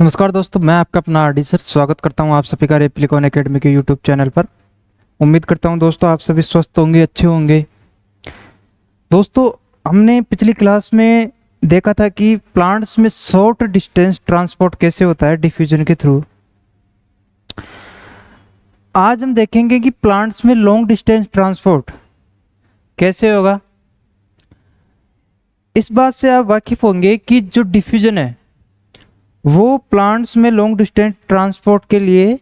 नमस्कार दोस्तों, मैं आपका अपना आरडी सर स्वागत करता हूं आप सभी का रेप्लिकॉन एकेडमी के यूट्यूब चैनल पर। उम्मीद करता हूं दोस्तों आप सभी स्वस्थ होंगे, अच्छे होंगे। दोस्तों, हमने पिछली क्लास में देखा था कि प्लांट्स में शॉर्ट डिस्टेंस ट्रांसपोर्ट कैसे होता है डिफ्यूजन के थ्रू। आज हम देखेंगे कि प्लांट्स में लॉन्ग डिस्टेंस ट्रांसपोर्ट कैसे होगा। इस बात से आप वाकिफ होंगे कि जो डिफ्यूजन है वो प्लांट्स में लॉन्ग डिस्टेंस ट्रांसपोर्ट के लिए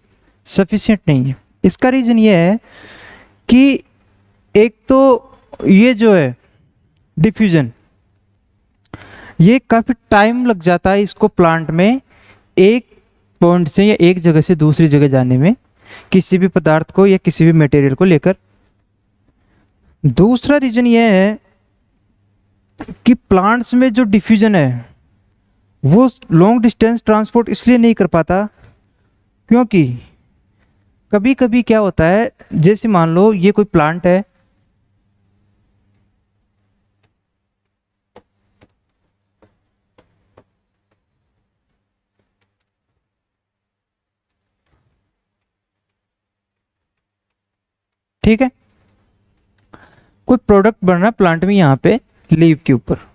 सफिशिएंट नहीं है। इसका रीज़न ये है कि एक तो ये जो है डिफ्यूजन, ये काफ़ी टाइम लग जाता है इसको प्लांट में एक पॉइंट से या एक जगह से दूसरी जगह जाने में, किसी भी पदार्थ को या किसी भी मटेरियल को लेकर। दूसरा रीज़न ये है कि प्लांट्स में जो डिफ्यूजन है वो लॉन्ग डिस्टेंस ट्रांसपोर्ट इसलिए नहीं कर पाता क्योंकि कभी कभी क्या होता है, जैसे मान लो ये कोई प्लांट है, ठीक है, कोई प्रोडक्ट बन रहा है प्लांट में यहाँ पे लीव के ऊपर,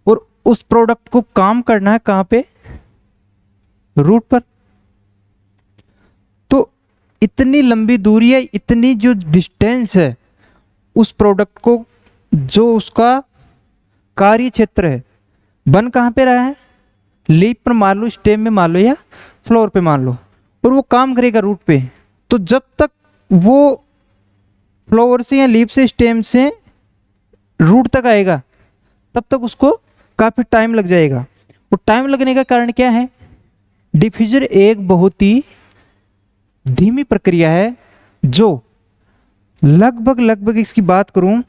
और उस प्रोडक्ट को काम करना है कहाँ पे, रूट पर। तो इतनी लंबी दूरी है, इतनी जो डिस्टेंस है उस प्रोडक्ट को, जो उसका कार्य क्षेत्र है, बन कहाँ पे रहा है, लीफ पर मान लो, स्टेम में मान लो या फ्लोर पे मान लो, और वो काम करेगा रूट पे। तो जब तक वो फ्लावर से या लीफ से स्टेम से रूट तक आएगा तब तक उसको काफ़ी टाइम लग जाएगा। और टाइम लगने का कारण क्या है, डिफ्यूजन एक बहुत ही धीमी प्रक्रिया है जो लगभग इसकी बात करूं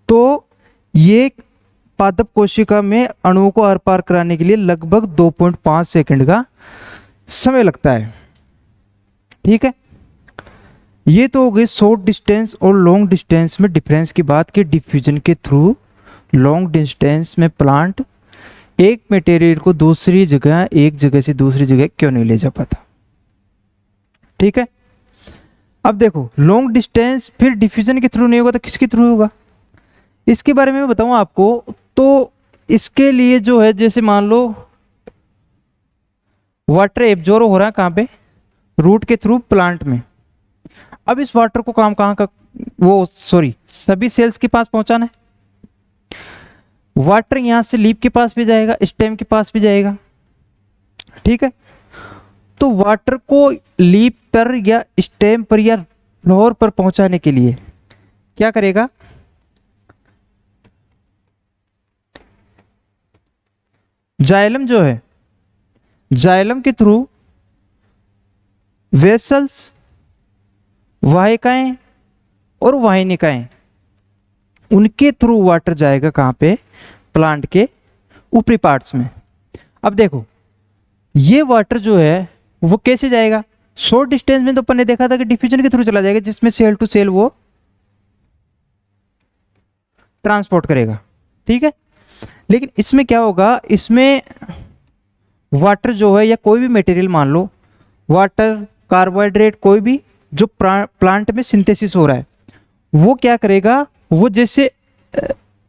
तो ये पादप कोशिका में अणुओं को आर पार कराने के लिए लगभग 2.5 सेकंड का समय लगता है। ठीक है, ये तो हो गई शॉर्ट डिस्टेंस और लॉन्ग डिस्टेंस में डिफरेंस की बात कि डिफ्यूजन के थ्रू लॉन्ग डिस्टेंस में प्लांट एक मटेरियल को दूसरी जगह, एक जगह से दूसरी जगह क्यों नहीं ले जा पाता। ठीक है, अब देखो लॉन्ग डिस्टेंस फिर डिफ्यूजन के थ्रू नहीं होगा तो किसके थ्रू होगा, इसके बारे में मैं बताऊं आपको। तो इसके लिए जो है, जैसे मान लो वाटर एब्जॉर्ब हो रहा है कहाँ पे, रूट के थ्रू प्लांट में। अब इस वाटर को काम कहाँ का, वो सॉरी सभी सेल्स के पास पहुंचाना है। वाटर यहां से लीफ के पास भी जाएगा, स्टेम के पास भी जाएगा। ठीक है, तो वाटर को लीफ पर या स्टेम पर या फ्लोर पर पहुंचाने के लिए क्या करेगा, जाइलम जो है, जाइलम के थ्रू वेसल्स, वाहिकाएं और वाहिनिकाएं, उनके थ्रू वाटर जाएगा कहां पे, प्लांट के ऊपरी पार्ट्स में। अब देखो ये वाटर जो है वो कैसे जाएगा, शॉर्ट डिस्टेंस में तो अपन ने देखा था कि डिफ्यूजन के थ्रू चला जाएगा, जिसमें सेल टू सेल वो ट्रांसपोर्ट करेगा। ठीक है, लेकिन इसमें क्या होगा, इसमें वाटर जो है या कोई भी मटेरियल मान लो, वाटर, कार्बोहाइड्रेट, कोई भी जो प्लांट में सिंथेसिस हो रहा है, वो क्या करेगा, वो जैसे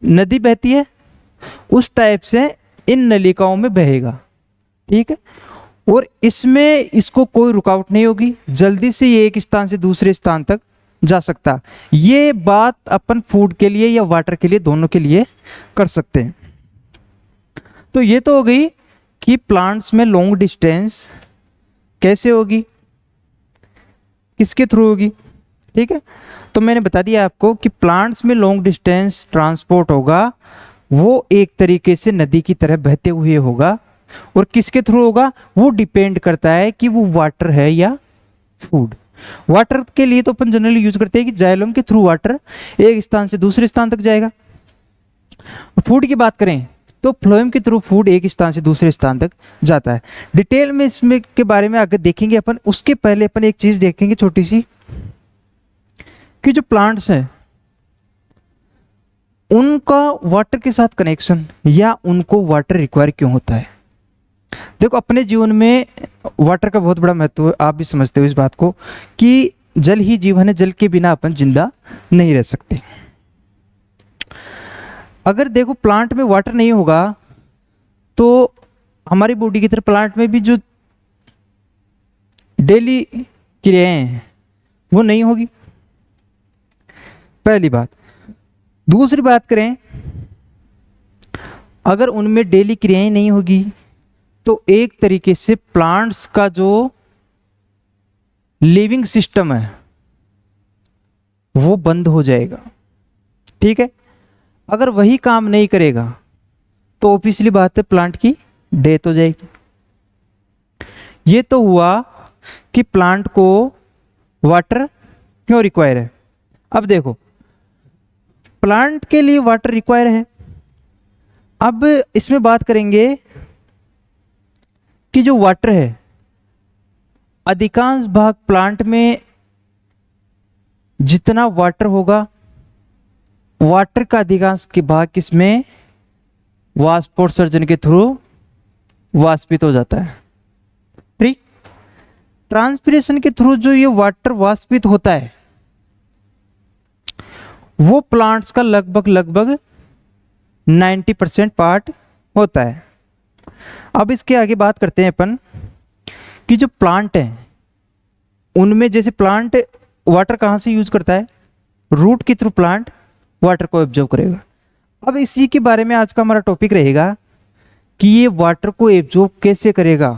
नदी बहती है उस टाइप से इन नलिकाओं में बहेगा। ठीक है, और इसमें इसको कोई रुकावट नहीं होगी, जल्दी से ये एक स्थान से दूसरे स्थान तक जा सकता। ये बात अपन फूड के लिए या वाटर के लिए, दोनों के लिए कर सकते हैं। तो ये तो हो गई कि प्लांट्स में लॉन्ग डिस्टेंस कैसे होगी, किसके थ्रू होगी। ठीक है, तो मैंने बता दिया आपको कि प्लांट्स में लॉन्ग डिस्टेंस ट्रांसपोर्ट होगा, वो एक तरीके से नदी की तरह बहते हुए होगा। और किसके थ्रू होगा, वो डिपेंड करता है कि वो वाटर है या फूड। वाटर के लिए तो अपन जनरली यूज करते हैं कि जाइलम के थ्रू वाटर एक स्थान से दूसरे स्थान तक जाएगा। फूड की बात करें तो फ्लोएम के थ्रू फूड एक स्थान से दूसरे स्थान तक जाता है। डिटेल में इसमें के बारे में आगे देखेंगे अपन, उसके पहले अपन एक चीज देखेंगे छोटी सी, कि जो प्लांट्स हैं उनका वाटर के साथ कनेक्शन या उनको वाटर रिक्वायर क्यों होता है। देखो अपने जीवन में वाटर का बहुत बड़ा महत्व है, आप भी समझते हो इस बात को कि जल ही जीवन है, जल के बिना अपन जिंदा नहीं रह सकते। अगर देखो प्लांट में वाटर नहीं होगा तो हमारी बॉडी की तरह प्लांट में भी जो डेली क्रियाएं हैं वो नहीं होगी, पहली बात। दूसरी बात करें, अगर उनमें डेली क्रियाएं नहीं होगी तो एक तरीके से प्लांट्स का जो लिविंग सिस्टम है वो बंद हो जाएगा, ठीक है। अगर वही काम नहीं करेगा तो ऑब्वियसली बात है प्लांट की डेथ हो जाएगी। ये तो हुआ कि प्लांट को वाटर क्यों रिक्वायर है। अब देखो प्लांट के लिए वाटर रिक्वायर है। अब इसमें बात करेंगे कि जो वाटर है, अधिकांश भाग प्लांट में जितना वाटर होगा, वाटर का अधिकांश के भाग किसमें, वाष्पोत्सर्जन के थ्रू वाष्पित हो जाता है, ठीक। ट्रांसपिरेशन के थ्रू जो ये वाटर वाष्पित होता है वो प्लांट्स का लगभग 90% पार्ट होता है। अब इसके आगे बात करते हैं अपन कि जो प्लांट है उनमें, जैसे प्लांट वाटर कहाँ से यूज करता है, रूट के थ्रू प्लांट वाटर को एब्जॉर्ब करेगा। अब इसी के बारे में आज का हमारा टॉपिक रहेगा कि ये वाटर को एब्जॉर्ब कैसे करेगा,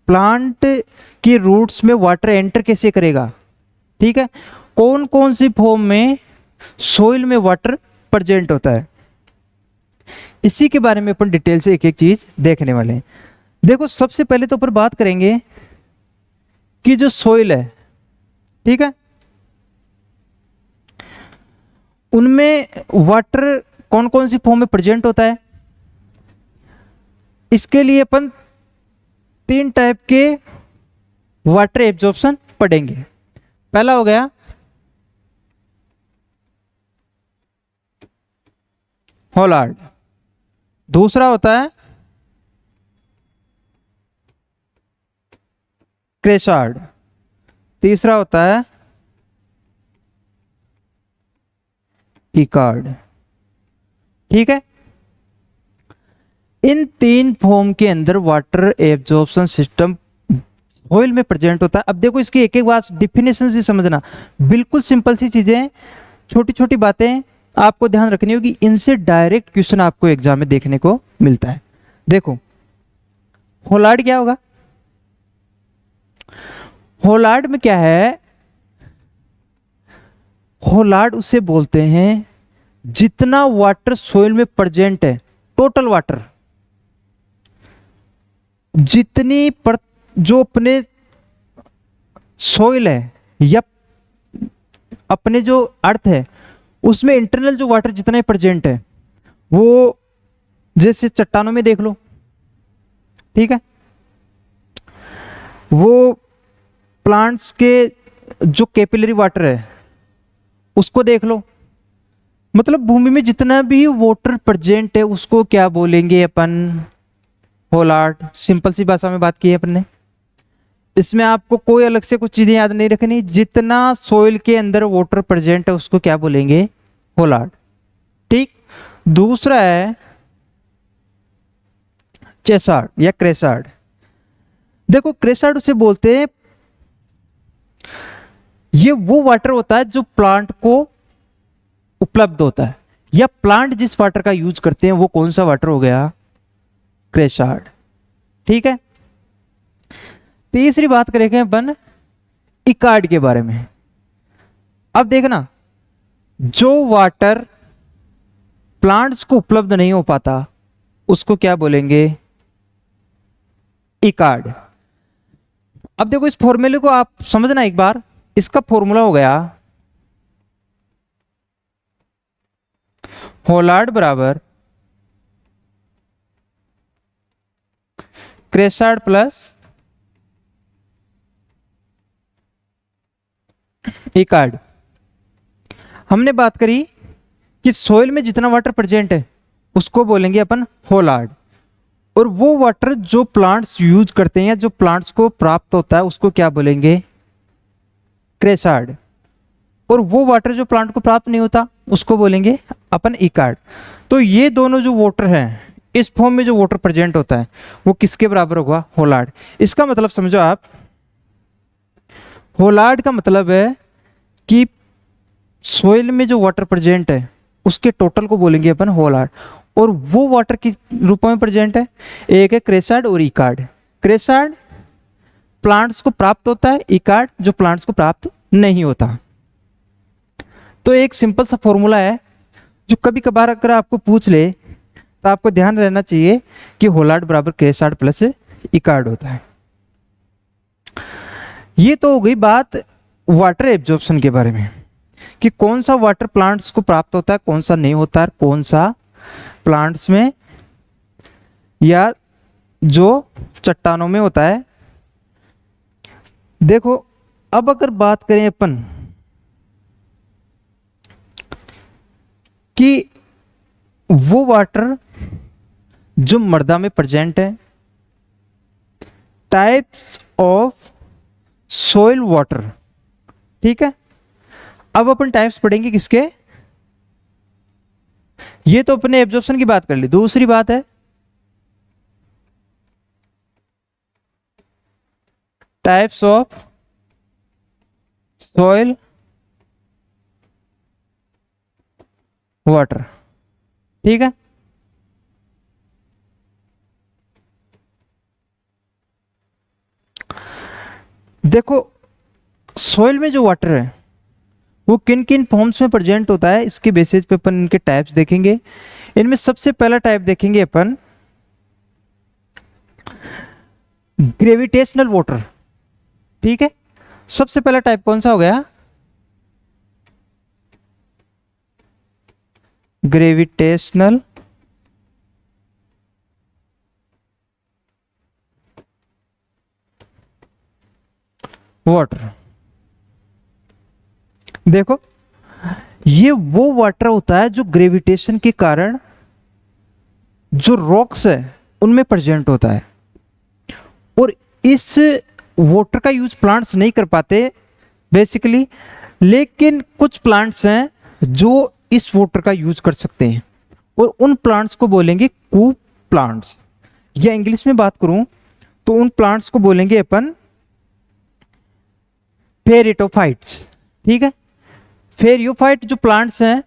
प्लांट के रूट्स में वाटर एंटर कैसे करेगा, ठीक है। कौन कौन सी फॉर्म में सोइल में वाटर प्रेजेंट होता है, इसी के बारे में अपन डिटेल से एक एक चीज देखने वाले हैं। देखो सबसे पहले तो अपन बात करेंगे कि जो सोइल है, ठीक है, उनमें वाटर कौन कौन सी फॉर्म में प्रेजेंट होता है। इसके लिए अपन 3 टाइप के वाटर एब्जॉर्प्शन पढ़ेंगे। पहला हो गया होलार्ड, दूसरा होता है क्रेसार्ड, तीसरा होता है इकार्ड, ठीक है। इन 3 फॉर्म के अंदर वाटर एब्जॉर्प्शन सिस्टम सोइल में प्रेजेंट होता है। अब देखो इसकी एक एक बात डिफिनेशन से समझना, बिल्कुल सिंपल सी चीजें, छोटी छोटी बातें आपको ध्यान रखनी होगी, इनसे डायरेक्ट क्वेश्चन आपको एग्जाम में देखने को मिलता है। देखो होलार्ड क्या होगा, होलार्ड में क्या है, होलार्ड उसे बोलते हैं जितना वाटर सोइल में प्रेजेंट है, टोटल वाटर जितनी जो अपने सोइल है या अपने जो अर्थ है उसमें इंटरनल जो वाटर जितना ही प्रेजेंट है, वो जैसे चट्टानों में देख लो, ठीक है, वो प्लांट्स के जो कैपिलरी वाटर है उसको देख लो, मतलब भूमि में जितना भी वाटर प्रेजेंट है उसको क्या बोलेंगे अपन, होलार्ड। सिंपल सी भाषा में बात की है अपन ने, इसमें आपको कोई अलग से कुछ चीजें याद नहीं रखनी, जितना सोइल के अंदर वाटर प्रेजेंट है उसको क्या बोलेंगे, होलार्ड, ठीक। दूसरा है चेसार्ड या क्रेसार्ड। देखो क्रेसार्ड उसे बोलते हैं, ये वो वाटर होता है जो प्लांट को उपलब्ध होता है, या प्लांट जिस वाटर का यूज करते हैं वो कौन सा वाटर हो गया, क्रेसार्ड, ठीक है। तीसरी बात करेंगे अपन इकार्ड के बारे में। अब देखना, जो वाटर प्लांट्स को उपलब्ध नहीं हो पाता उसको क्या बोलेंगे, इकार्ड। अब देखो इस फॉर्मूले को आप समझना एक बार, इसका फॉर्मूला हो गया होलार्ड बराबर क्रेसार्ड प्लस इकार्ड। हमने बात करी कि सोइल में जितना वाटर प्रेजेंट है उसको बोलेंगे अपन होलार्ड, और वो वाटर जो प्लांट्स यूज करते हैं या जो प्लांट्स को प्राप्त होता है उसको क्या बोलेंगे, क्रेसार्ड। और वो वाटर जो प्लांट को प्राप्त नहीं होता उसको बोलेंगे अपन इकार्ड। तो ये दोनों जो वाटर हैं, इस फॉर्म में जो वाटर प्रेजेंट होता है वो किसके बराबर होगा, होलार्ड। इसका मतलब समझो आप, होलार्ड का मतलब है कि सोइल में जो वाटर प्रेजेंट है उसके टोटल को बोलेंगे अपन होलार्ड। और वो वाटर किस रूप में प्रेजेंट है, एक है क्रेसार्ड और इकार्ड। क्रेसार्ड प्लांट्स को प्राप्त होता है, इकार्ड जो प्लांट्स को प्राप्त नहीं होता। तो एक सिंपल सा फॉर्मूला है जो कभी कभार अगर आपको पूछ ले तो आपको ध्यान रहना चाहिए कि होलार्ड बराबर क्रेसार्ड प्लस इकार्ड होता है। ये तो हो गई बात वाटर एब्जॉर्प्शन के बारे में कि कौन सा वाटर प्लांट्स को प्राप्त होता है, कौन सा नहीं होता है, कौन सा प्लांट्स में या जो चट्टानों में होता है। देखो अब अगर बात करें अपन कि वो वाटर जो मृदा में प्रेजेंट है, टाइप्स ऑफ सोइल वाटर, ठीक है। अब अपन टाइप्स पढ़ेंगे किसके, ये तो अपने एब्जॉर्प्शन की बात कर ली। दूसरी बात है टाइप्स ऑफ सॉइल वाटर, ठीक है। देखो सॉइल में जो वाटर है वो किन किन फॉर्म्स में प्रेजेंट होता है, इसके बेसिस पे अपन इनके टाइप्स देखेंगे। इनमें सबसे पहला टाइप देखेंगे अपन ग्रेविटेशनल वाटर, ठीक है। सबसे पहला टाइप कौन सा हो गया, ग्रेविटेशनल वाटर। देखो ये वो वाटर होता है जो ग्रेविटेशन के कारण जो रॉक्स है उनमें प्रेजेंट होता है। और इस वाटर का यूज प्लांट्स नहीं कर पाते बेसिकली, लेकिन कुछ प्लांट्स हैं जो इस वाटर का यूज कर सकते हैं और उन प्लांट्स को बोलेंगे कूप प्लांट्स। या इंग्लिश में बात करूं तो उन प्लांट्स को बोलेंगे अपन फेरिटोफाइट्स, ठीक है। फेरियोफाइट जो प्लांट्स हैं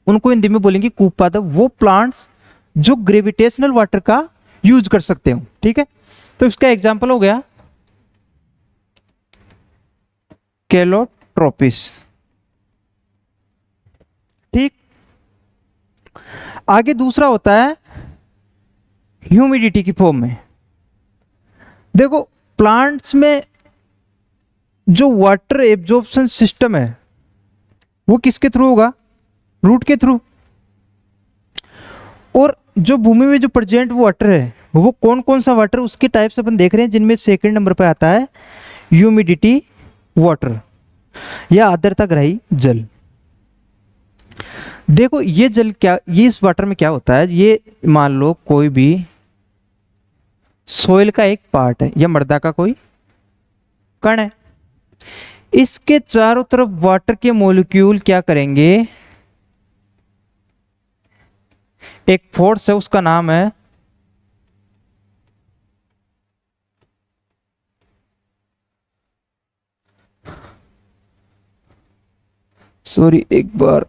उनको हिंदी में बोलेंगे कूप पादप, वो प्लांट्स जो ग्रेविटेशनल वाटर का यूज कर सकते हो, ठीक है। तो इसका एग्जांपल हो गया कैलोट्रोपिस, ठीक। आगे दूसरा होता है ह्यूमिडिटी की फॉर्म में। देखो प्लांट्स में जो वाटर एब्जॉर्प्शन सिस्टम है वो किसके थ्रू होगा, रूट के थ्रू। और जो भूमि में जो प्रेजेंट वाटर है वो कौन कौन सा वाटर, उसके टाइप्स अपन देख रहे हैं, जिनमें सेकंड नंबर पे आता है ह्यूमिडिटी वाटर या आर्द्रताग्राही जल। देखो ये जल क्या, ये इस वाटर में क्या होता है, ये मान लो कोई भी सोइल का एक पार्ट है या मृदा का कोई कण है, इसके चारों तरफ वाटर के मॉलिक्यूल क्या करेंगे, एक फोर्स है उसका नाम है सॉरी एक बार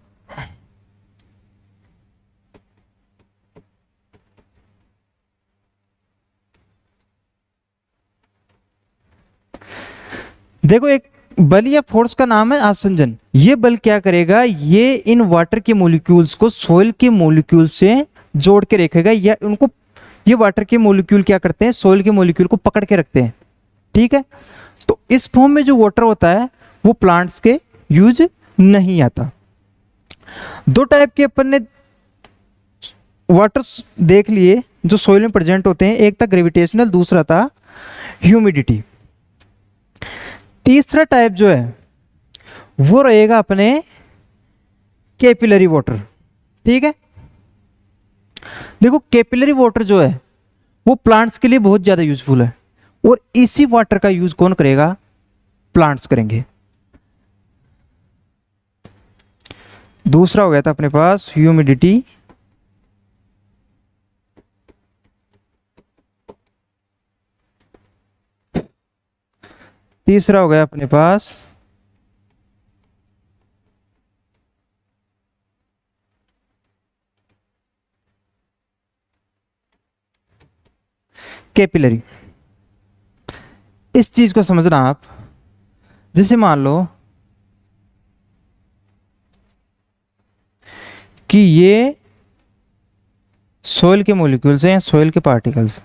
देखो, एक बल या फोर्स का नाम है आसंजन। ये बल क्या करेगा, ये इन वाटर के मॉलिक्यूल्स को सोइल के मॉलिक्यूल से जोड़ के रखेगा, या उनको, ये वाटर के मॉलिक्यूल क्या करते हैं, सोइल के मॉलिक्यूल को पकड़ के रखते हैं, ठीक है। तो इस फॉर्म में जो वाटर होता है वो प्लांट्स के यूज नहीं आता। दो टाइप के अपन ने वाटर देख लिए जो सोइल में प्रेजेंट होते हैं, एक था ग्रेविटेशनल, दूसरा था ह्यूमिडिटी। तीसरा टाइप जो है वो रहेगा अपने कैपिलरी वाटर, ठीक है। देखो कैपिलरी वाटर जो है वो प्लांट्स के लिए बहुत ज़्यादा यूजफुल है, और इसी वाटर का यूज कौन करेगा? प्लांट्स करेंगे। दूसरा हो गया था अपने पास ह्यूमिडिटी, तीसरा हो गया अपने पास कैपिलरी। इस चीज को समझना आप, जैसे मान लो कि ये सोइल के मॉलिक्यूल्स हैं या सोइल के पार्टिकल्स,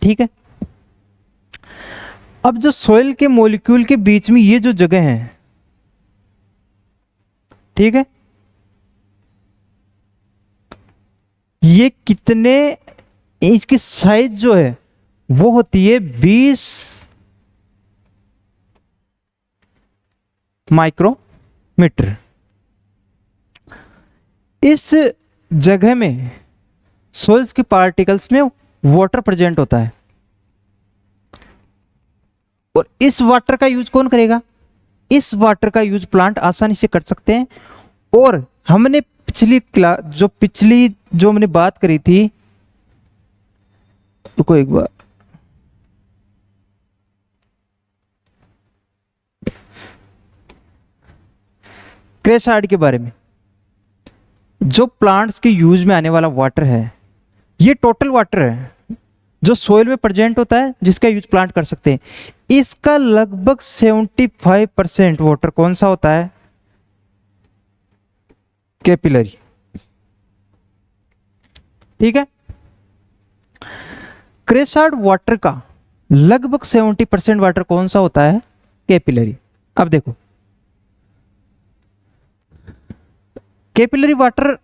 ठीक है। अब जो सोइल के मॉलिक्यूल के बीच में ये जो जगह है, ठीक है, ये कितने, इसकी साइज जो है वो होती है 20 माइक्रोमीटर। इस जगह में सोइल्स के पार्टिकल्स में वाटर प्रेजेंट होता है, और इस वाटर का यूज कौन करेगा? इस वाटर का यूज प्लांट आसानी से कर सकते हैं। और हमने पिछली जो हमने बात करी थी, रुको एक बार, क्रेसाइड के बारे में, जो प्लांट्स के यूज में आने वाला वाटर है, ये टोटल वाटर है जो सोइल में प्रेजेंट होता है, जिसका यूज प्लांट कर सकते हैं। इसका लगभग 75% वाटर कौन सा होता है? कैपिलरी, ठीक है। क्रेसाइड वाटर का लगभग 70% वाटर कौन सा होता है? कैपिलरी। अब देखो, कैपिलरी वाटर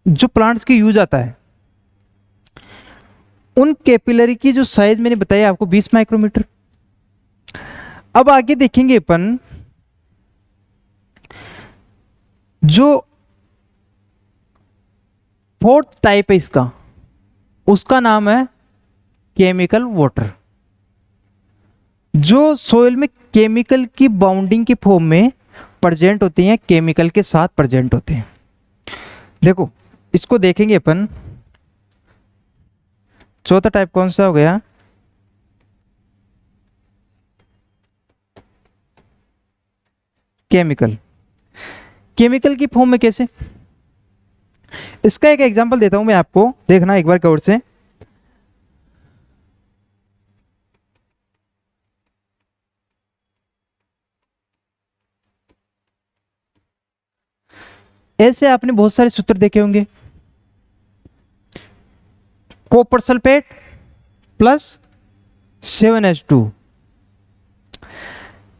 जो प्लांट्स की यूज आता है, उन कैपिलरी की जो साइज मैंने बताया आपको 20 माइक्रोमीटर। अब आगे देखेंगे अपन, जो फोर्थ टाइप है इसका, उसका नाम है केमिकल वाटर। जो सोइल में केमिकल की बाउंडिंग की फॉर्म में प्रेजेंट होती हैं, केमिकल के साथ प्रेजेंट होते हैं। देखो, इसको देखेंगे अपन, चौथा टाइप कौन सा हो गया? केमिकल। केमिकल की फॉर्म में कैसे? इसका एक एग्जांपल देता हूं मैं आपको, देखना एक बार गौर से। ऐसे आपने बहुत सारे सूत्र देखे होंगे, कॉपर सल्फेट प्लस 7H2।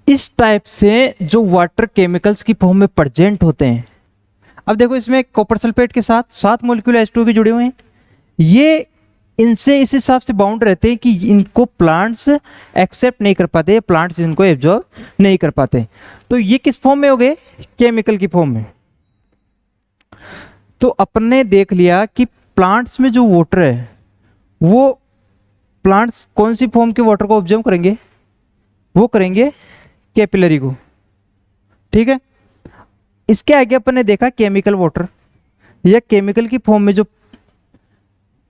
इस टाइप से जो वाटर केमिकल्स की फॉर्म में प्रेजेंट होते हैं। अब देखो, इसमें कॉपर सल्फेट के साथ 7 मॉलिक्यूल H2 के जुड़े हुए हैं। ये इनसे इस हिसाब से बाउंड रहते हैं कि इनको प्लांट्स एक्सेप्ट नहीं कर पाते, प्लांट्स इनको एब्जॉर्ब नहीं कर पाते। तो ये किस फॉर्म में हो गए? केमिकल की फॉर्म में। तो अपने देख लिया कि प्लांट्स में जो वाटर है, वो प्लांट्स कौन सी फॉर्म के वाटर को ऑब्जर्व करेंगे? वो करेंगे कैपिलरी को, ठीक है। इसके आगे अपन ने देखा केमिकल वाटर, या केमिकल की फॉर्म में जो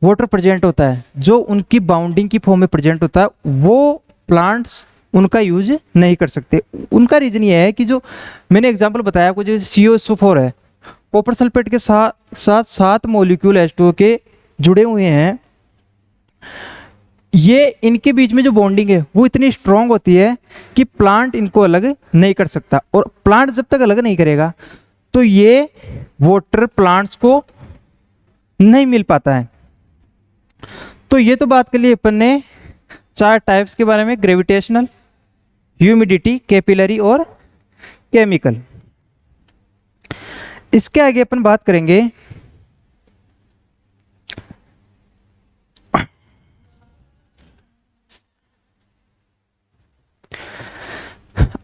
वाटर प्रेजेंट होता है, जो उनकी बाउंडिंग की फॉर्म में प्रेजेंट होता है, वो प्लांट्स उनका यूज नहीं कर सकते। उनका रीजन ये है कि जो मैंने एग्जांपल बताया आपको, जो COSO4 है, कॉपर सल्फेट के साथ 7 मॉलिक्यूल H2O के जुड़े हुए हैं। ये इनके बीच में जो बॉन्डिंग है वो इतनी स्ट्रांग होती है कि प्लांट इनको अलग नहीं कर सकता, और प्लांट जब तक अलग नहीं करेगा तो ये वाटर प्लांट्स को नहीं मिल पाता है। तो ये तो बात कर ली अपन ने 4 टाइप्स के बारे में, ग्रेविटेशनल, ह्यूमिडिटी, कैपिलरी और केमिकल। इसके आगे अपन बात करेंगे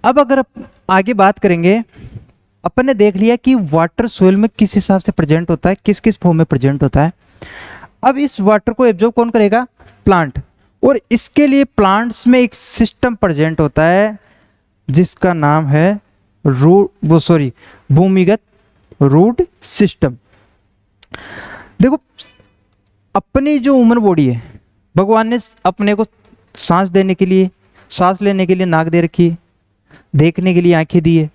अब अगर आगे बात करेंगे, अपन ने देख लिया कि वाटर सोइल में किस हिसाब से प्रेजेंट होता है, किस किस फॉर्म में प्रेजेंट होता है। अब इस वाटर को एब्जॉर्ब कौन करेगा? प्लांट। और इसके लिए प्लांट्स में एक सिस्टम प्रेजेंट होता है जिसका नाम है भूमिगत रूट सिस्टम। देखो, अपनी जो ह्यूमन बॉडी है, भगवान ने अपने को सांस देने के लिए, सांस लेने के लिए नाक दे रखी है, देखने के लिए आंखें दी है,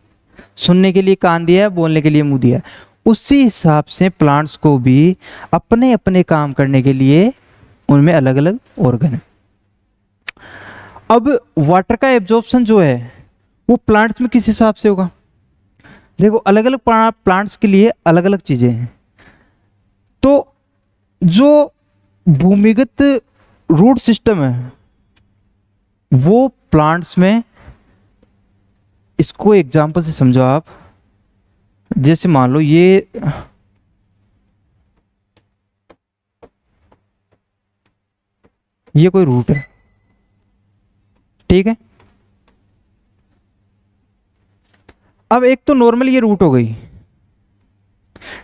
सुनने के लिए कान दिया है, बोलने के लिए मुंह दिया है। उसी हिसाब से प्लांट्स को भी अपने अपने काम करने के लिए उनमें अलग अलग ऑर्गन है। अब वाटर का एब्जॉर्प्शन जो है वो प्लांट्स में किस हिसाब से होगा? देखो, अलग अलग प्लांट्स के लिए अलग अलग चीजें हैं। तो जो भूमिगत रूट सिस्टम है वो प्लांट्स में, इसको एग्जांपल से समझो आप। जैसे मान लो ये कोई रूट है, ठीक है। अब एक तो नॉर्मल ये रूट हो गई,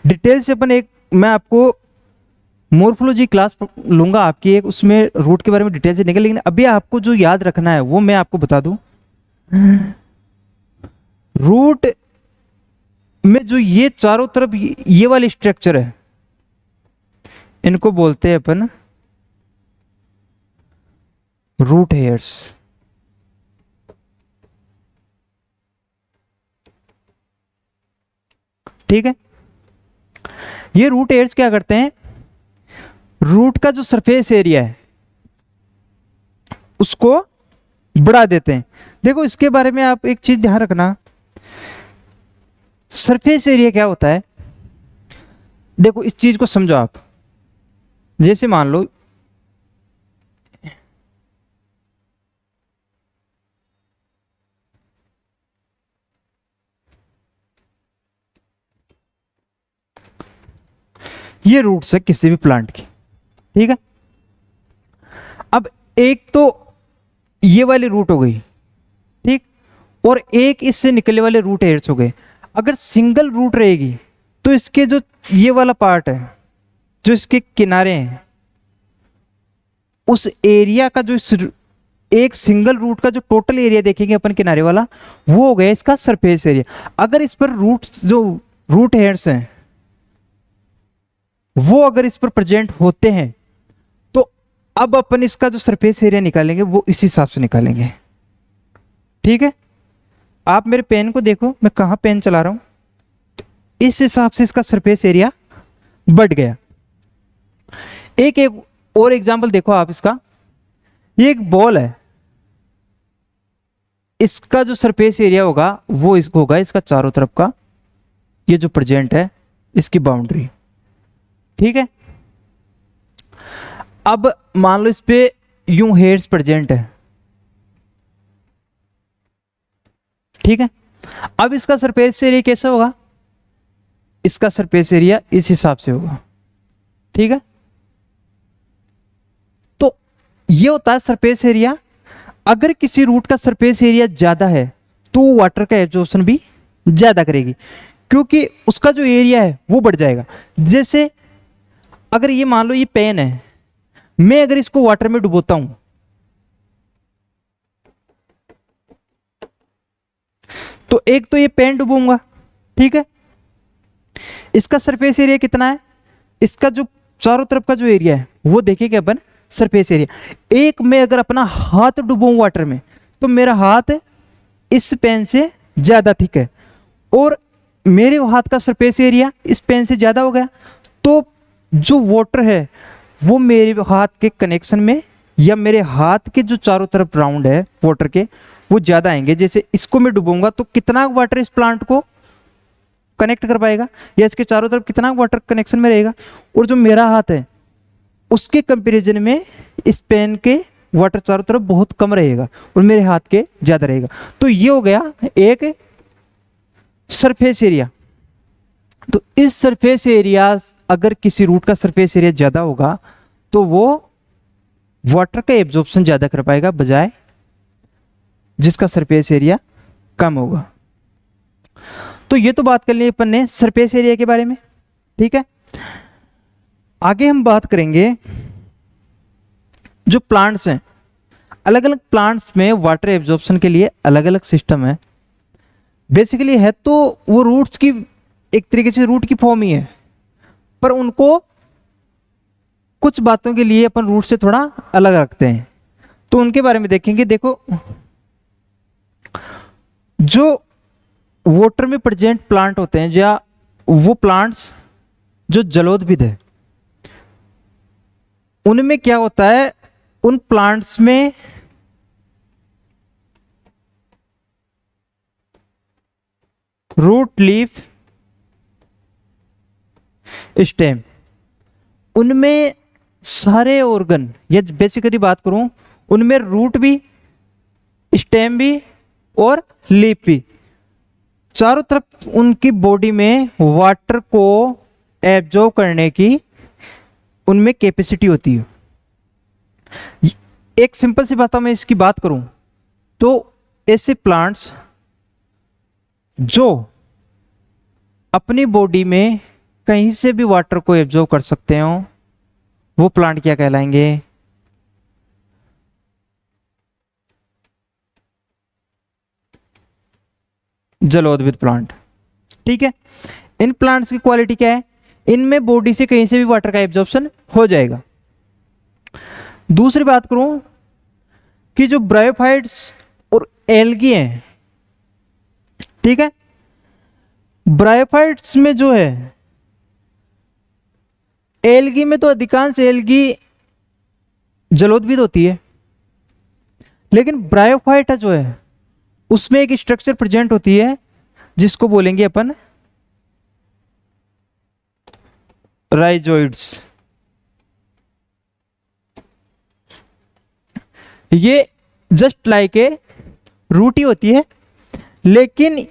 डिटेल से अपन एक, मैं आपको मोर्फोलॉजी क्लास लूंगा आपकी एक, उसमें रूट के बारे में डिटेल से निकल, लेकिन अभी आपको जो याद रखना है वो मैं आपको बता दूं। रूट में जो ये चारों तरफ ये वाली स्ट्रक्चर है, इनको बोलते हैं अपन रूट हेयर्स। ठीक है, ये रूट हेयर्स क्या करते हैं? रूट का जो सरफेस एरिया है उसको बढ़ा देते हैं। देखो, इसके बारे में आप एक चीज ध्यान रखना, सरफेस एरिया क्या होता है। देखो, इस चीज को समझो आप। जैसे मान लो ये रूट्स है किसी भी प्लांट की, ठीक है। अब एक तो ये वाली रूट हो गई, ठीक, और एक इससे निकलने वाले रूट हेयर्स हो गए। अगर सिंगल रूट रहेगी तो इसके जो ये वाला पार्ट है, जो इसके किनारे हैं, उस एरिया का जो एक सिंगल रूट का जो टोटल एरिया देखेंगे अपन किनारे वाला, वो हो गया इसका सरफेस एरिया। अगर इस पर रूट हेयर्स हैं वो अगर इस पर प्रेजेंट होते हैं तो अब अपन इसका जो सरफेस एरिया निकालेंगे वो इस हिसाब से निकालेंगे, ठीक है। आप मेरे पेन को देखो, मैं कहां पेन चला रहा हूं, तो इस हिसाब से इसका सरफेस एरिया बढ़ गया। एक और एग्जांपल देखो आप इसका। ये एक बॉल है, इसका जो सरफेस एरिया होगा वो इसको होगा इसका चारों तरफ का ये जो प्रेजेंट है इसकी बाउंड्री, ठीक है। अब मान लो इस पे यूं हेयर्स प्रेजेंट है, ठीक है। अब इसका सरफेस एरिया कैसे होगा? इसका सरफेस एरिया इस हिसाब से होगा, ठीक है। तो ये होता है सरफेस एरिया। अगर किसी रूट का सरफेस एरिया ज्यादा है तो वाटर का एब्जॉर्प्शन भी ज्यादा करेगी, क्योंकि उसका जो एरिया है वो बढ़ जाएगा। जैसे अगर ये मान लो ये पेन है, मैं अगर इसको वाटर में डुबोता हूं तो एक तो ये पेन डुबूंगा, ठीक है। इसका सरफेस एरिया कितना है? इसका जो चारों तरफ का जो एरिया है वो देखेंगे अपन सरफेस एरिया। एक मैं अगर अपना हाथ डुबोऊं वाटर में तो मेरा हाथ इस पेन से ज्यादा थिक है और मेरे हाथ का सरफेस एरिया इस पेन से ज्यादा हो गया, तो जो वाटर है वो मेरे हाथ के कनेक्शन में या मेरे हाथ के जो चारों तरफ राउंड है वाटर के वो ज्यादा आएंगे। जैसे इसको मैं डुबूंगा तो कितना वाटर इस प्लांट को कनेक्ट कर पाएगा, या इसके चारों तरफ कितना वाटर कनेक्शन में रहेगा, और जो मेरा हाथ है उसके कंपैरिजन में इस पेन के वाटर चारों तरफ बहुत कम रहेगा और मेरे हाथ के ज्यादा रहेगा। तो ये हो गया एक सरफेस एरिया। तो इस सरफेस एरिया, अगर किसी रूट का सरफेस एरिया ज्यादा होगा तो वो वाटर का एब्जॉर्प्शन ज्यादा कर पाएगा बजाय जिसका सरफेस एरिया कम होगा। तो ये तो बात कर ली अपन ने सरफेस एरिया के बारे में, ठीक है। आगे हम बात करेंगे जो प्लांट्स हैं, अलग अलग प्लांट्स में वाटर एब्जॉर्प्शन के लिए अलग अलग सिस्टम है। बेसिकली है तो वो रूट्स की एक तरीके से रूट की फॉर्म ही है, पर उनको कुछ बातों के लिए अपन रूट से थोड़ा अलग रखते हैं, तो उनके बारे में देखेंगे। देखो, जो वाटर में प्रेजेंट प्लांट होते हैं या वो प्लांट्स जो जलोदविद है, उनमें क्या होता है, उन प्लांट्स में रूट, लीफ, स्टेम, उनमें सारे ऑर्गन, या बेसिकली बात करूं, उनमें रूट भी, स्टेम भी और लीफ भी, चारों तरफ उनकी बॉडी में वाटर को एब्जॉर्ब करने की उनमें कैपेसिटी होती है। एक सिंपल सी बात मैं इसकी बात करूं तो ऐसे प्लांट्स जो अपनी बॉडी में कहीं से भी वाटर को एब्जॉर्ब कर सकते हो, वो प्लांट क्या कहलाएंगे? जलोदविद प्लांट। ठीक है, इन प्लांट्स की क्वालिटी क्या है? इनमें बॉडी से कहीं से भी वाटर का एब्जॉर्प्शन हो जाएगा। दूसरी बात करूं कि जो ब्रायोफाइट्स और एल्गी हैं, ठीक है, ब्रायोफाइट्स में जो है, एल्गी में तो अधिकांश एल्गी जलोदविद होती है, लेकिन ब्रायोफाइटा जो है उसमें एक स्ट्रक्चर प्रेजेंट होती है जिसको बोलेंगे अपन राइजोइड्स। ये जस्ट लाइक ए रूट ही होती है, लेकिन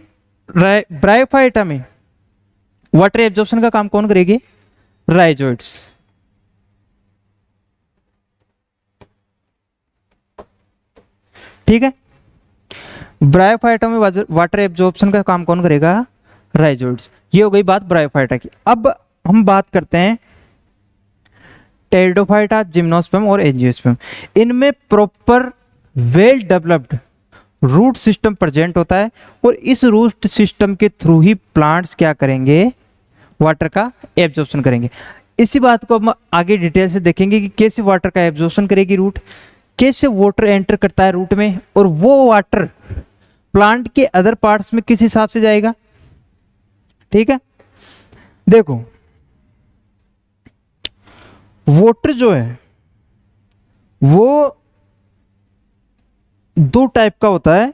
ब्रायोफाइटा में वाटर एब्जॉर्प्शन का काम कौन करेगी? राइजोइड्स। ठीक है, ब्रायोफाइटा में वाटर एब्जॉर्प्शन का काम कौन करेगा? राइजोइड्स। ये हो गई बात ब्रायोफाइटा की। अब हम बात करते हैं टेरिडोफाइटा, जिम्नोस्पर्म और एंजियोस्पर्म। इनमें proper well developed root system present होता है, और इस रूट सिस्टम के थ्रू ही प्लांट्स क्या करेंगे? वाटर का एब्जॉर्प्शन करेंगे। इसी बात को हम आगे डिटेल से देखेंगे कि कैसे वाटर का एब्जॉर्प्शन करेगी रूट, कैसे वाटर एंटर करता है रूट में, और वो वाटर प्लांट के अदर पार्ट्स में किस हिसाब से जाएगा। ठीक है, देखो, वाटर जो है वो दो टाइप का होता है।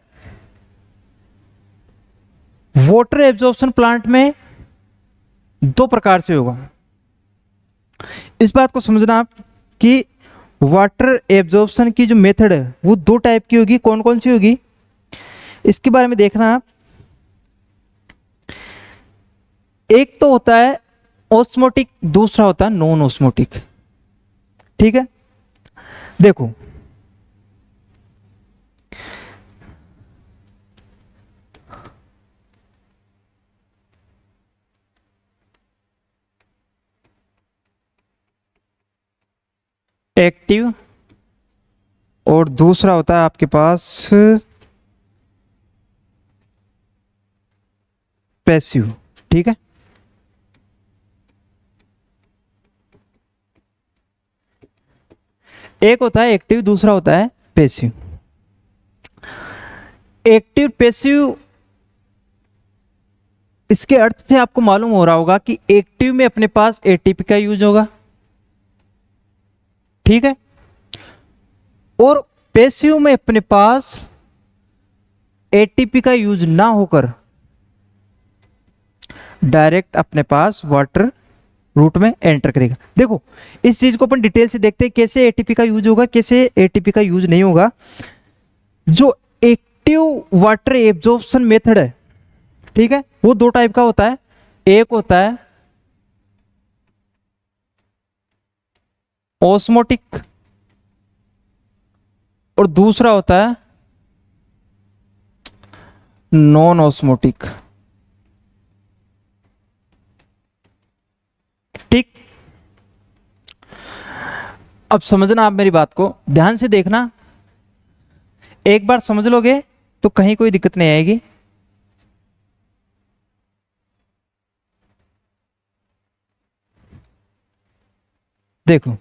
वाटर एब्जॉर्प्शन प्लांट में दो प्रकार से होगा। इस बात को समझना आप कि वाटर एब्जॉर्प्शन की जो मेथड है वो दो टाइप की होगी। कौन कौन सी होगी इसके बारे में देखना आप। एक तो होता है ऑस्मोटिक, दूसरा होता है नॉन ऑस्मोटिक। ठीक है, देखो, एक्टिव और दूसरा होता है आपके पास पैसिव। ठीक है, एक होता है एक्टिव, दूसरा होता है पैसिव। एक्टिव, पैसिव, इसके अर्थ से आपको मालूम हो रहा होगा कि एक्टिव में अपने पास एटीपी का यूज होगा, ठीक है, और पैसिव में अपने पास एटीपी का यूज ना होकर डायरेक्ट अपने पास वाटर रूट में एंटर करेगा। देखो, इस चीज को अपन डिटेल से देखते हैं, कैसे एटीपी का यूज होगा, कैसे एटीपी का यूज नहीं होगा। जो एक्टिव वाटर एब्जॉर्प्शन मेथड है, ठीक है, वो दो टाइप का होता है। एक होता है ऑस्मोटिक और दूसरा होता है नॉन ऑस्मोटिक। ठीक, अब समझना आप मेरी बात को ध्यान से देखना, एक बार समझ लोगे तो कहीं कोई दिक्कत नहीं आएगी। देखो,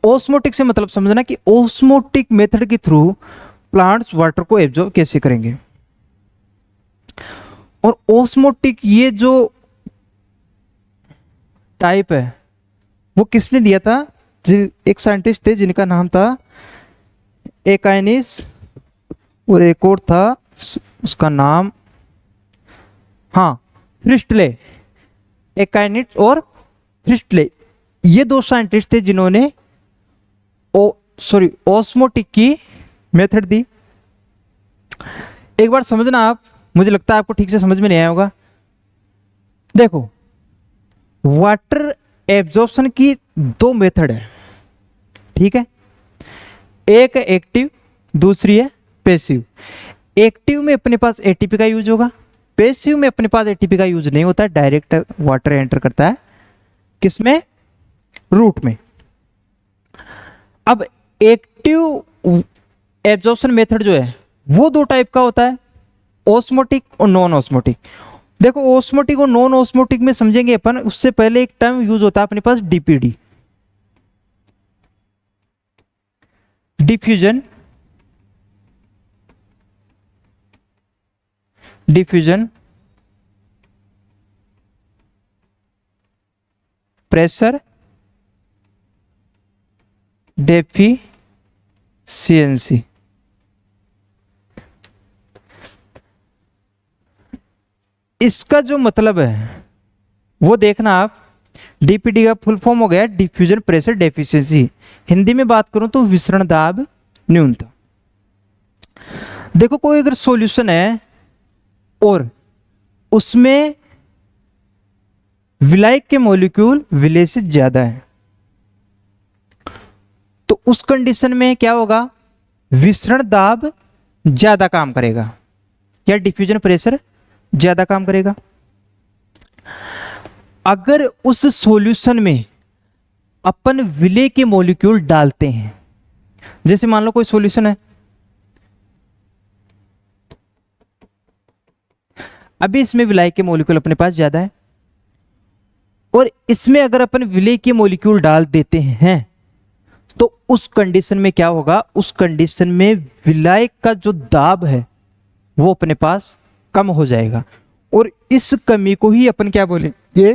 ओस्मोटिक से मतलब समझना कि ओस्मोटिक मेथड के थ्रू प्लांट्स वाटर को एब्जॉर्ब कैसे करेंगे। और ओस्मोटिक ये जो टाइप है वो किसने दिया था? एक साइंटिस्ट थे जिनका नाम था एकाइनिस, और एक और था उसका नाम, हाँ, फ्रिस्टले। एकाइनिस और फ्रिस्टले, ये दो साइंटिस्ट थे जिन्होंने ओस्मोटिक की मेथड दी। एक बार समझना आप, मुझे लगता है आपको ठीक से समझ में नहीं आया होगा। देखो, वाटर एब्जॉर्प्शन की दो मेथड है, ठीक है। एक है एक्टिव, दूसरी है पैसिव। एक्टिव में अपने पास एटीपी का यूज होगा, पैसिव में अपने पास एटीपी का यूज नहीं होता है, डायरेक्ट वाटर एंटर करता है किसमें? रूट में। अब एक्टिव एब्जॉर्प्शन मेथड जो है वो दो टाइप का होता है, ओस्मोटिक और नॉन ओस्मोटिक। देखो, ओस्मोटिक और नॉन ओस्मोटिक में समझेंगे अपन, उससे पहले एक टर्म यूज होता है अपने पास डीपीडी, डिफ्यूजन प्रेशर डेफिशिएंसी। इसका जो मतलब है वो देखना आप, डीपीडी का फुल फॉर्म हो गया डिफ्यूजन प्रेशर डेफिशिएंसी। हिंदी में बात करूं तो विसरण दाब न्यूनता। देखो, कोई अगर सॉल्यूशन है और उसमें विलायक के मॉलिक्यूल विलेय से ज्यादा है, तो उस कंडीशन में क्या होगा? विसरण दाब ज्यादा काम करेगा या डिफ्यूजन प्रेशर ज्यादा काम करेगा। अगर उस सॉल्यूशन में अपन विलेय के मॉलिक्यूल डालते हैं, जैसे मान लो कोई सॉल्यूशन है, अभी इसमें विलायक के मॉलिक्यूल अपने पास ज्यादा है, और इसमें अगर अपन विलेय के मॉलिक्यूल डाल देते हैं तो उस कंडीशन में क्या होगा? उस कंडीशन में विलायक का जो दाब है वो अपने पास कम हो जाएगा, और इस कमी को ही अपन क्या बोलेंगे?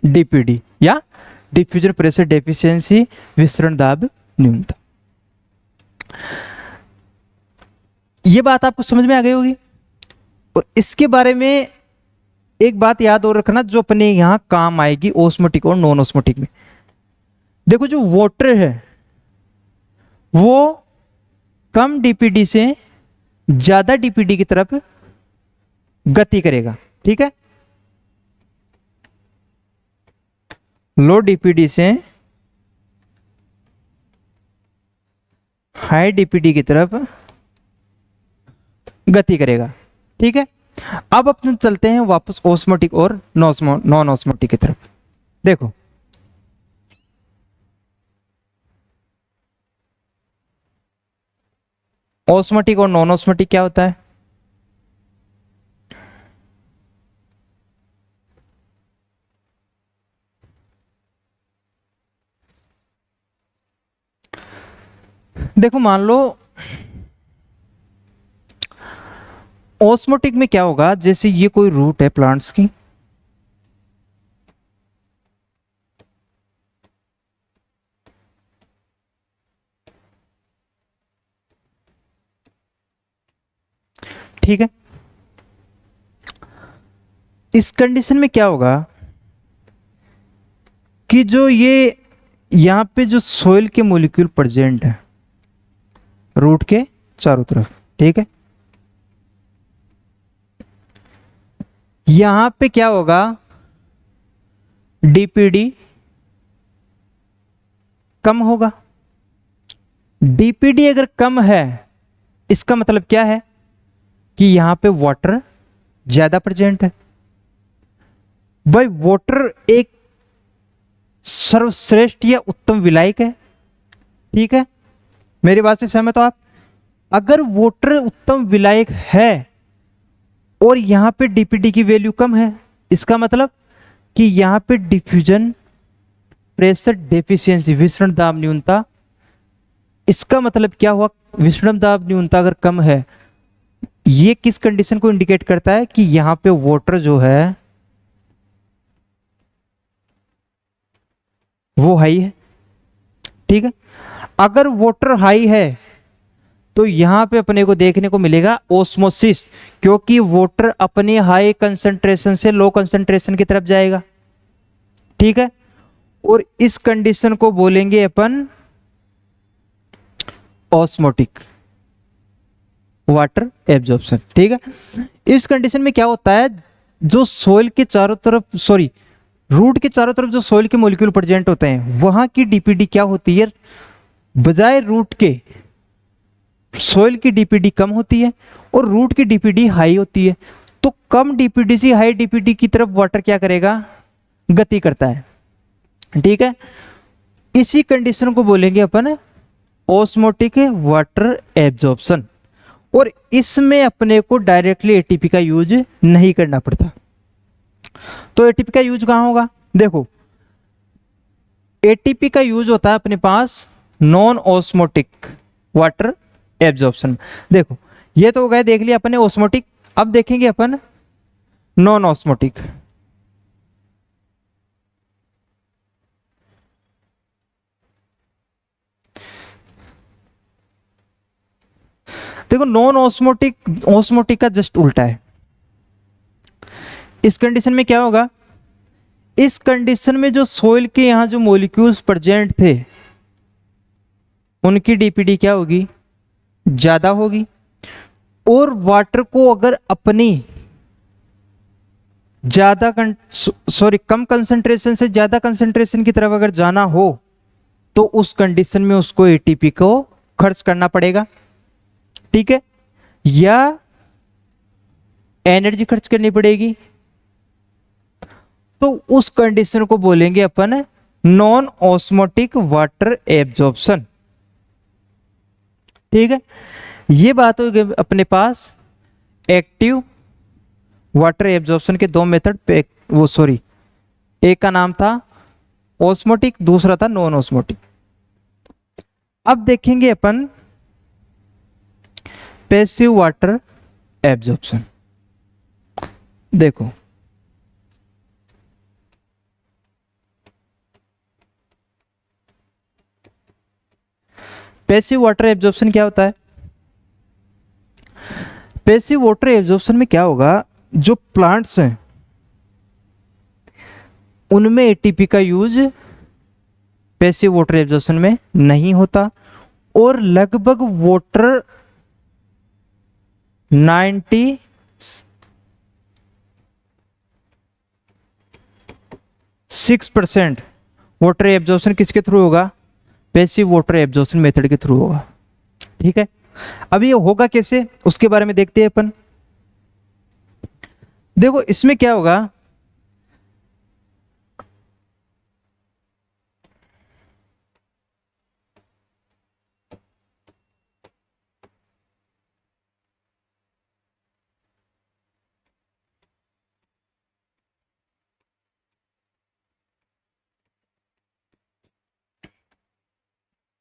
डीपीडी या डिफ्यूजन प्रेशर डेफिशिएंसी, विसरण दाब न्यूनता। ये बात आपको समझ में आ गई होगी। और इसके बारे में एक बात याद और रखना जो अपने यहां काम आएगी ओस्मोटिक और नॉन ओस्मोटिक में। देखो, जो वाटर है वो कम डीपीडी से ज्यादा डीपीडी की तरफ गति करेगा, ठीक है। लो डीपीडी से हाई डीपीडी की तरफ गति करेगा, ठीक है। अब अपन चलते हैं वापस ओस्मोटिक और नॉन ओस्मोटिक की तरफ। देखो, ओस्मोटिक और नॉन ओस्मोटिक क्या होता है? देखो, मान लो ओस्मोटिक में क्या होगा, जैसे ये कोई रूट है प्लांट्स की, ठीक है। इस कंडीशन में क्या होगा कि जो ये यहां पे जो सोइल के मॉलिक्यूल प्रेजेंट है रूट के चारों तरफ, ठीक है, यहां पे क्या होगा? डीपीडी कम होगा। डीपीडी अगर कम है इसका मतलब क्या है कि यहां पे वाटर ज्यादा प्रेजेंट है। भाई, वाटर एक सर्वश्रेष्ठ या उत्तम विलायक है। ठीक है, मेरी बात से सहमत हो आप? अगर वाटर उत्तम विलायक है और यहां पे डीपीडी की वैल्यू कम है, इसका मतलब कि यहां पे डिफ्यूजन प्रेशर डेफिशिएंसी, विसरण दाब न्यूनता, इसका मतलब क्या हुआ? विसरण दाब न्यूनता अगर कम है, ये किस कंडीशन को इंडिकेट करता है? कि यहां पे वाटर जो है वो हाई है। ठीक है, अगर वाटर हाई है तो यहां पे अपने को देखने को मिलेगा ओस्मोसिस, क्योंकि वाटर अपने हाई कंसंट्रेशन से लो कंसंट्रेशन की तरफ जाएगा। ठीक है, और इस कंडीशन को बोलेंगे अपन ऑस्मोटिक वाटर एब्जॉर्प्शन। ठीक है, इस कंडीशन में क्या होता है? जो सोइल के चारों तरफ, सॉरी, रूट के चारों तरफ जो सोइल के मॉलिक्यूल प्रेजेंट होते हैं, वहां की डीपीडी क्या होती है? बजाय रूट के सोइल की डीपीडी कम होती है और रूट की डीपीडी हाई होती है। तो कम डीपीडी से हाई डीपीडी की तरफ वाटर क्या करेगा? गति करता है। ठीक है, इसी कंडीशन को बोलेंगे अपन ऑस्मोटिक वाटर एब्जॉर्प्शन, और इसमें अपने को डायरेक्टली एटीपी का यूज नहीं करना पड़ता। तो एटीपी का यूज कहां होगा? देखो, एटीपी का यूज होता है अपने पास नॉन ऑस्मोटिक वाटर एब्जॉर्प्शन। देखो, ये तो हो गए, देख लिया अपने ऑस्मोटिक। अब देखेंगे अपन नॉन ऑस्मोटिक। देखो, नॉन ऑस्मोटिक ऑस्मोटिक का जस्ट उल्टा है। इस कंडीशन में क्या होगा? इस कंडीशन में जो सोइल के यहां जो मॉलिक्यूल्स प्रेजेंट थे, उनकी डीपीडी क्या होगी? ज्यादा होगी। और वाटर को अगर अपनी ज्यादा कम कंसंट्रेशन से ज्यादा कंसंट्रेशन की तरफ अगर जाना हो, तो उस कंडीशन में उसको एटीपी को खर्च करना पड़ेगा। ठीक है, या एनर्जी खर्च करनी पड़ेगी। तो उस कंडीशन को बोलेंगे अपन नॉन ऑस्मोटिक वाटर एब्जॉर्प्शन। ठीक है, ये बात हो गई अपने पास एक्टिव वाटर एब्जॉर्प्शन के दो मेथड पे। वो सॉरी, एक का नाम था ऑस्मोटिक, दूसरा था नॉन ऑस्मोटिक। अब देखेंगे अपन पैसिव वाटर एब्जॉर्प्शन। देखो, पैसिव वाटर एब्जॉर्प्शन क्या होता है? पैसिव वाटर एब्जॉर्प्शन में क्या होगा? जो प्लांट्स हैं उनमें एटीपी का यूज पैसिव वाटर एब्जॉर्प्शन में नहीं होता, और लगभग वाटर 96% वाटर एब्जॉर्प्शन किसके थ्रू होगा? पैसिव वाटर एब्जॉर्प्शन मेथड के थ्रू होगा। ठीक है, अब ये होगा कैसे, उसके बारे में देखते हैं अपन। देखो, इसमें क्या होगा?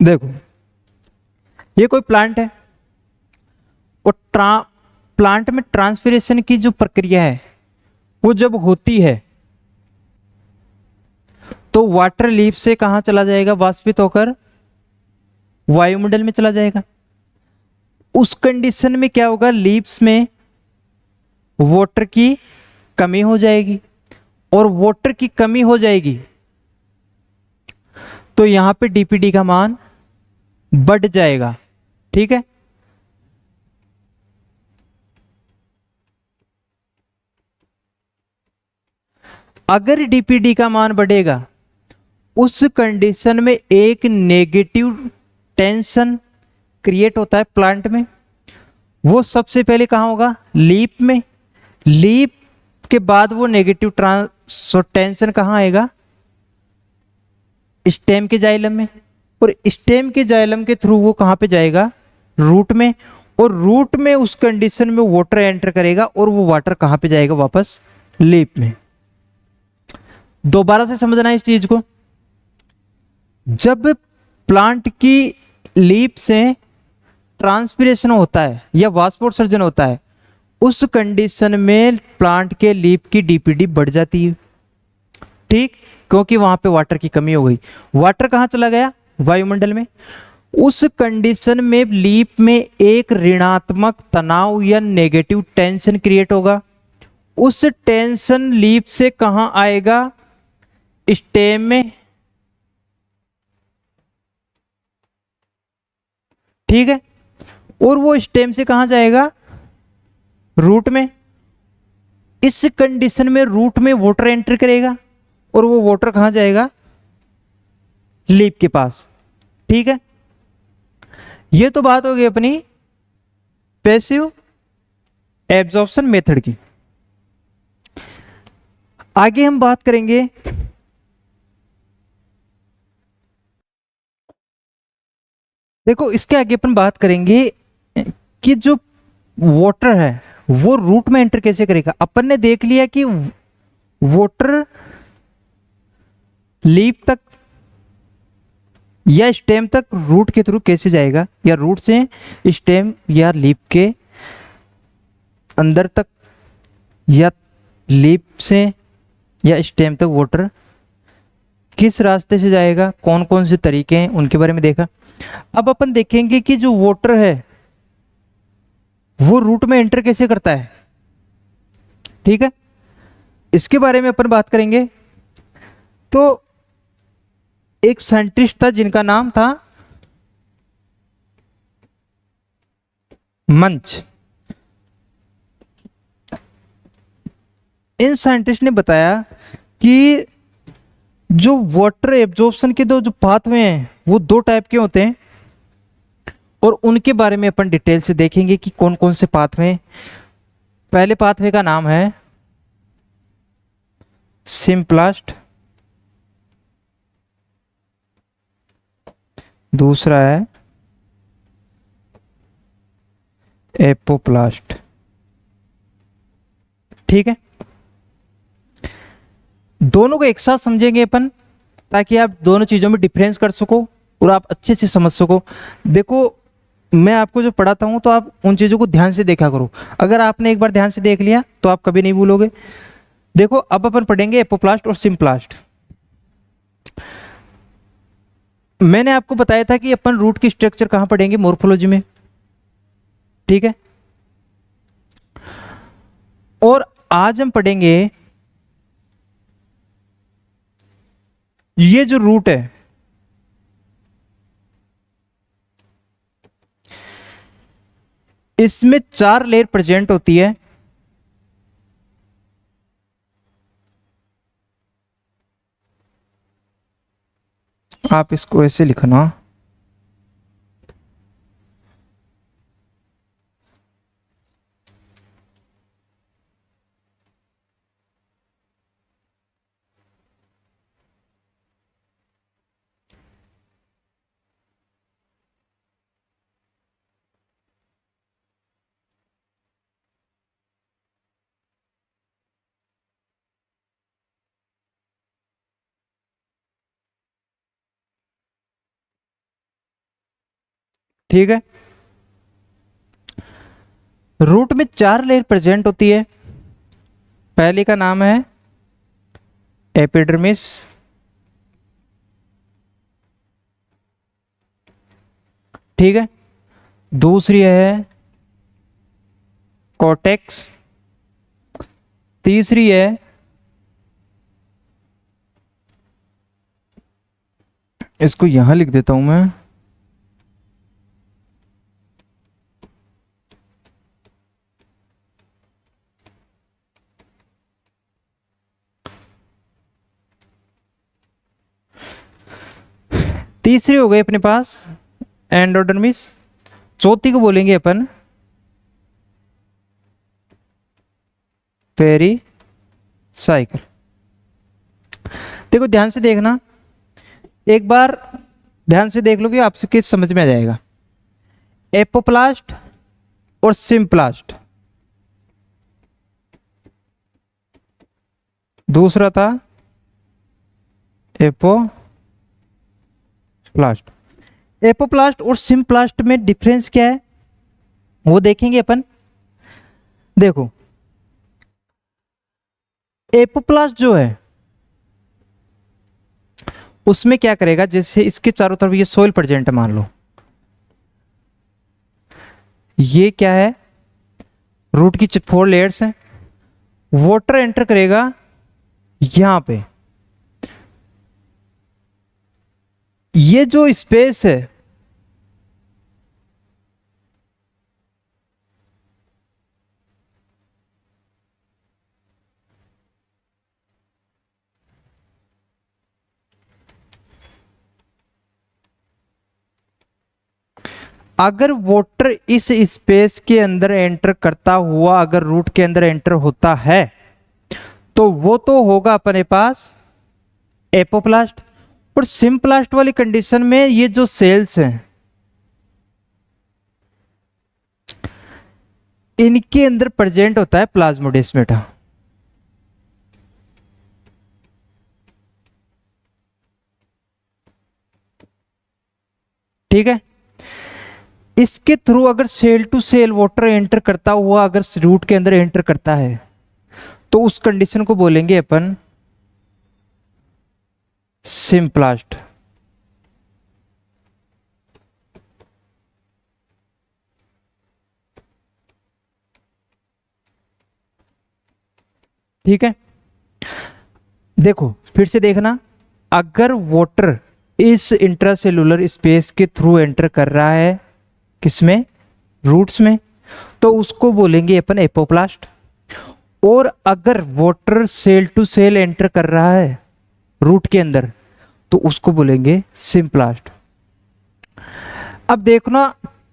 देखो, ये कोई प्लांट है और प्लांट में ट्रांसपिरेशन की जो प्रक्रिया है वो जब होती है तो वाटर लीफ से कहां चला जाएगा? वाष्पित होकर वायुमंडल में चला जाएगा। उस कंडीशन में क्या होगा? लीव्स में वाटर की कमी हो जाएगी, और वाटर की कमी हो जाएगी तो यहां पे डीपीडी का मान बढ़ जाएगा। ठीक है, अगर डीपीडी का मान बढ़ेगा, उस कंडीशन में एक नेगेटिव टेंशन क्रिएट होता है प्लांट में। वो सबसे पहले कहां होगा? लीफ में। लीफ के बाद वो नेगेटिव टेंशन कहां आएगा? स्टेम के जाइलम में, और स्टेम के जाइलम के थ्रू वो कहाँ पे जाएगा, रूट में, और रूट में उस कंडीशन में वाटर एंटर करेगा और वो वाटर कहाँ पे जाएगा, वापस लीफ में। दोबारा से समझना है इस चीज को। जब प्लांट की लीफ से ट्रांसपिरेशन होता है या वाष्पोत्सर्जन होता है, उस कंडीशन में प्लांट के लीफ की डीपीडी बढ़ जाती है, ठीक, क्योंकि वहां पे वाटर की कमी हो गई। वाटर कहां चला गया, वायुमंडल में। उस कंडीशन में लीफ में एक ऋणात्मक तनाव या नेगेटिव टेंशन क्रिएट होगा। उस टेंशन लीफ से कहां आएगा, स्टेम में, ठीक है, और वो स्टेम से कहां जाएगा, रूट में। इस कंडीशन में रूट में वाटर एंटर करेगा और वो वाटर कहां जाएगा, लीफ के पास, ठीक है। ये तो बात हो गई अपनी पैसिव एब्जॉर्प्शन मेथड की। आगे हम बात करेंगे देखो, इसके आगे अपन बात करेंगे कि जो वाटर है वो रूट में एंटर कैसे करेगा। अपन ने देख लिया कि वाटर लीफ तक या स्टेम तक रूट के थ्रू कैसे जाएगा, या रूट से स्टेम या लीफ के अंदर तक, या लीफ से या स्टेम तक वाटर किस रास्ते से जाएगा, कौन कौन से तरीके हैं उनके बारे में देखा। अब अपन देखेंगे कि जो वाटर है वो रूट में एंटर कैसे करता है, ठीक है, इसके बारे में अपन बात करेंगे। तो एक साइंटिस्ट था जिनका नाम था मंच। इन साइंटिस्ट ने बताया कि जो वाटर एब्जॉर्प्शन के दो जो पाथवे हैं वो दो टाइप के होते हैं, और उनके बारे में अपन डिटेल से देखेंगे कि कौन कौन से पाथवे हैं। पहले पाथवे का नाम है सिम्प्लास्ट, दूसरा है एपोप्लास्ट, ठीक है। दोनों को एक साथ समझेंगे अपन ताकि आप दोनों चीजों में डिफरेंस कर सको और आप अच्छे से समझ सको। देखो, मैं आपको जो पढ़ाता हूं तो आप उन चीजों को ध्यान से देखा करो। अगर आपने एक बार ध्यान से देख लिया तो आप कभी नहीं भूलोगे। देखो, अब अपन पढ़ेंगे एपोप्लास्ट और सिम्प्लास्ट। मैंने आपको बताया था कि अपन रूट की स्ट्रक्चर कहां पढ़ेंगे, मोर्फोलॉजी में, ठीक है। और आज हम पढ़ेंगे ये जो रूट है, इसमें 4 लेयर प्रेजेंट होती है। आप इसको ऐसे लिखना, ठीक है। रूट में 4 लेयर प्रेजेंट होती है। पहले का नाम है एपिडर्मिस, ठीक है। दूसरी है कॉर्टेक्स, तीसरी है इसको यहां लिख देता हूं मैं, तीसरी हो गई अपने पास एंडोडर्मिस, चौथी को बोलेंगे अपन पेरी साइकिल। देखो ध्यान से देखना, एक बार ध्यान से देख लो कि आपसे किस समझ में आ जाएगा। एपोप्लास्ट और सिम्प्लास्ट, दूसरा था एपोप्लास्ट। एपोप्लास्ट और सिम्प्लास्ट में डिफरेंस क्या है वो देखेंगे अपन। देखो एपोप्लास्ट जो है उसमें क्या करेगा, जैसे इसके चारों तरफ ये सोइल प्रेजेंट है, मान लो ये क्या है, रूट की 4 लेयर्स हैं, वाटर एंटर करेगा यहां पे, ये जो स्पेस है अगर वाटर इस स्पेस के अंदर एंटर करता हुआ अगर रूट के अंदर एंटर होता है तो वो तो होगा अपने पास एपोप्लास्ट। और सिम्प्लास्ट वाली कंडीशन में ये जो सेल्स हैं इनके अंदर प्रेजेंट होता है प्लाज्मोडेस्माटा। ठीक है, इसके थ्रू अगर cell to cell water enter करता हुआ अगर रूट के अंदर एंटर करता है तो उस कंडीशन को बोलेंगे अपन सिम्प्लास्ट। ठीक है, देखो फिर से देखना, अगर वाटर इस इंट्रासेलुलर स्पेस के थ्रू एंटर कर रहा है किसमें, रूट्स में, तो उसको बोलेंगे अपन एपोप्लास्ट। और अगर water cell to cell enter कर रहा है रूट के अंदर तो उसको बोलेंगे सिम्प्लास्ट। अब देखना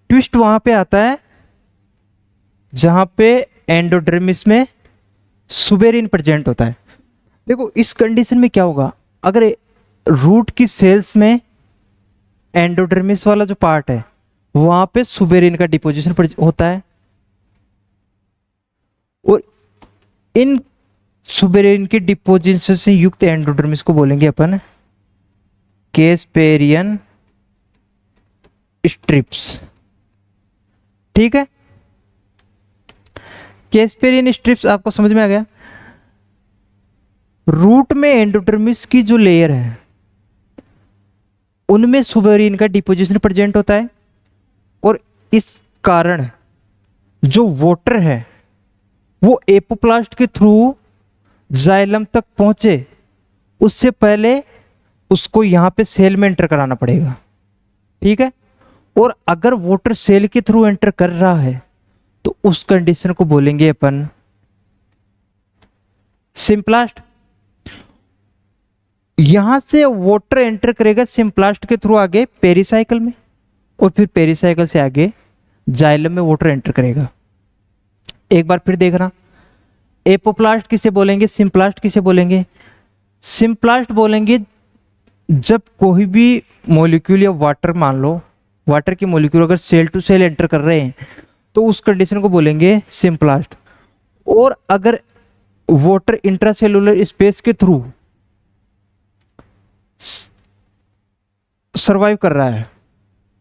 ट्विस्ट वहां पे आता है जहां पे एंडोडर्मिस में सुबेरिन प्रेजेंट होता है। देखो इस कंडीशन में क्या होगा, अगर रूट की सेल्स में एंडोडर्मिस वाला जो पार्ट है वहां पे सुबेरिन का डिपोजिशन होता है और इन सुबेरिन के डिपोजिशन से युक्त एंडोडर्मिस को बोलेंगे अपन केस्पेरियन स्ट्रिप्स। ठीक है, केस्पेरियन स्ट्रिप्स आपको समझ में आ गया। रूट में एंडोडर्मिस की जो लेयर है उनमें सुबेरिन का डिपोजिशन प्रेजेंट होता है और इस कारण जो वाटर है वो एपोप्लास्ट के थ्रू जाइलम तक पहुंचे उससे पहले उसको यहां पे सेल में एंटर कराना पड़ेगा। ठीक है, और अगर वाटर सेल के थ्रू एंटर कर रहा है तो उस कंडीशन को बोलेंगे अपन सिम्प्लास्ट। यहां से वाटर एंटर करेगा सिम्प्लास्ट के थ्रू आगे पेरिसाइकिल में और फिर पेरिसाइकिल से आगे जाइलम में वाटर एंटर करेगा। एक बार फिर देखना, एपोप्लास्ट किसे बोलेंगे, सिम्प्लास्ट किसे बोलेंगे। सिम्प्लास्ट बोलेंगे जब कोई भी मॉलिक्यूल या वाटर, मान लो वाटर की मॉलिक्यूल अगर सेल टू सेल एंटर कर रहे हैं तो उस कंडीशन को बोलेंगे सिम्प्लास्ट। और अगर वाटर इंट्रासेलुलर स्पेस के थ्रू सरवाइव कर रहा है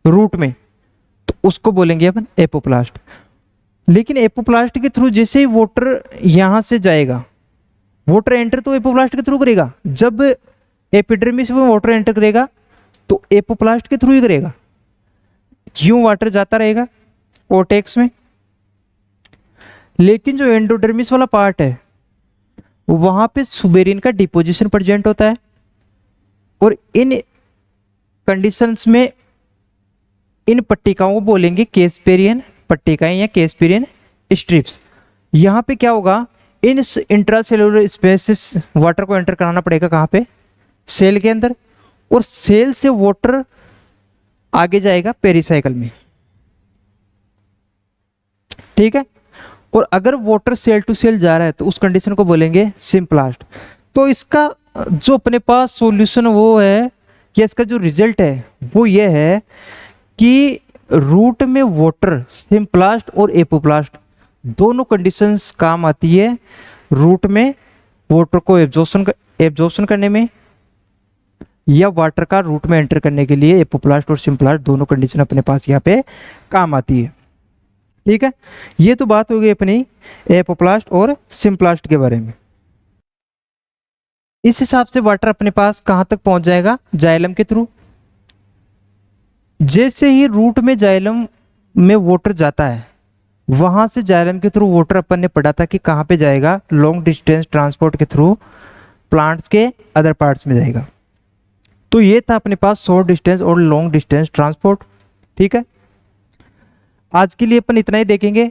रूट में तो उसको बोलेंगे अपन एपोप्लास्ट। लेकिन एपोप्लास्ट के थ्रू जैसे ही वाटर यहां से जाएगा, वाटर एंटर तो एपोप्लास्ट के थ्रू करेगा, जब एपिडर्मिस में वाटर एंटर करेगा तो एपोप्लास्ट के थ्रू ही करेगा, यूं वाटर जाता रहेगा ओटेक्स में। लेकिन जो एंडोडर्मिस वाला पार्ट है वहां पे सुबेरिन का डिपोजिशन प्रेजेंट होता है और इन कंडीशंस में इन पट्टिकाओं को बोलेंगे केस्पेरियन पट्टिकाएं या केस्पेरियन स्ट्रिप्स। यहां पे क्या होगा, इन इंट्रासेलुलर स्पेस से वाटर को एंटर कराना पड़ेगा कहां पे, सेल के अंदर, और सेल से वाटर आगे जाएगा पेरिसाइकिल में। ठीक है, और अगर वाटर सेल टू सेल जा रहा है तो उस कंडीशन को बोलेंगे सिम्प्लास्ट। तो इसका जो अपने पास सॉल्यूशन वो है कि इसका जो रिजल्ट है वो ये है कि रूट में वाटर, सिम्प्लास्ट और एपोप्लास्ट दोनों कंडीशंस काम आती है रूट में वाटर को एब्जॉर्प्शन करने में, या वाटर का रूट में एंटर करने के लिए एपोप्लास्ट और सिम्प्लास्ट दोनों कंडीशन अपने पास यहाँ पे काम आती है। ठीक है, ये तो बात हो गई अपनी एपोप्लास्ट और सिम्प्लास्ट के बारे में। इस हिसाब से वाटर अपने पास कहां तक पहुंच जाएगा, जाइलम के थ्रू। जैसे ही रूट में जाइलम में वाटर जाता है, वहां से जाइलम के थ्रू वाटर अपन ने पढ़ा था कि कहां पे जाएगा, लॉन्ग डिस्टेंस ट्रांसपोर्ट के थ्रू प्लांट्स के अदर पार्ट्स में जाएगा। तो ये था अपने पास शॉर्ट डिस्टेंस और लॉन्ग डिस्टेंस ट्रांसपोर्ट। ठीक है, आज के लिए अपन इतना ही देखेंगे,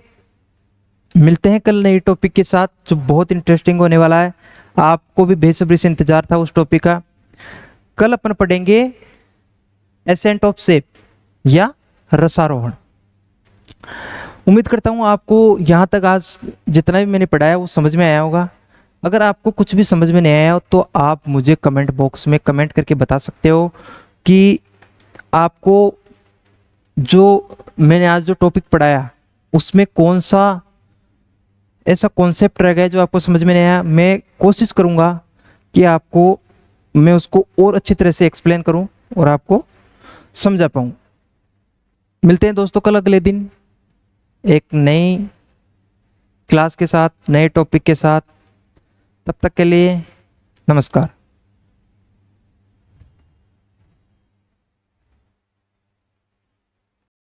मिलते हैं कल नई टॉपिक के साथ जो बहुत इंटरेस्टिंग होने वाला है। आपको भी बेसब्री से इंतजार था उस टॉपिक का। कल अपन पढ़ेंगे एसेंट ऑफ शेप या रसारोहण। उम्मीद करता हूँ आपको यहाँ तक आज जितना भी मैंने पढ़ाया वो समझ में आया होगा। अगर आपको कुछ भी समझ में नहीं आया हो तो आप मुझे कमेंट बॉक्स में कमेंट करके बता सकते हो कि आपको जो मैंने आज जो टॉपिक पढ़ाया उसमें कौन सा ऐसा कॉन्सेप्ट रह गया जो आपको समझ में नहीं आया। मैं कोशिश करूँगा कि आपको मैं उसको और अच्छी तरह से एक्सप्लेन करूँ और आपको समझा पाऊँ। मिलते हैं दोस्तों कल अगले दिन एक नई क्लास के साथ, नए टॉपिक के साथ। तब तक के लिए नमस्कार।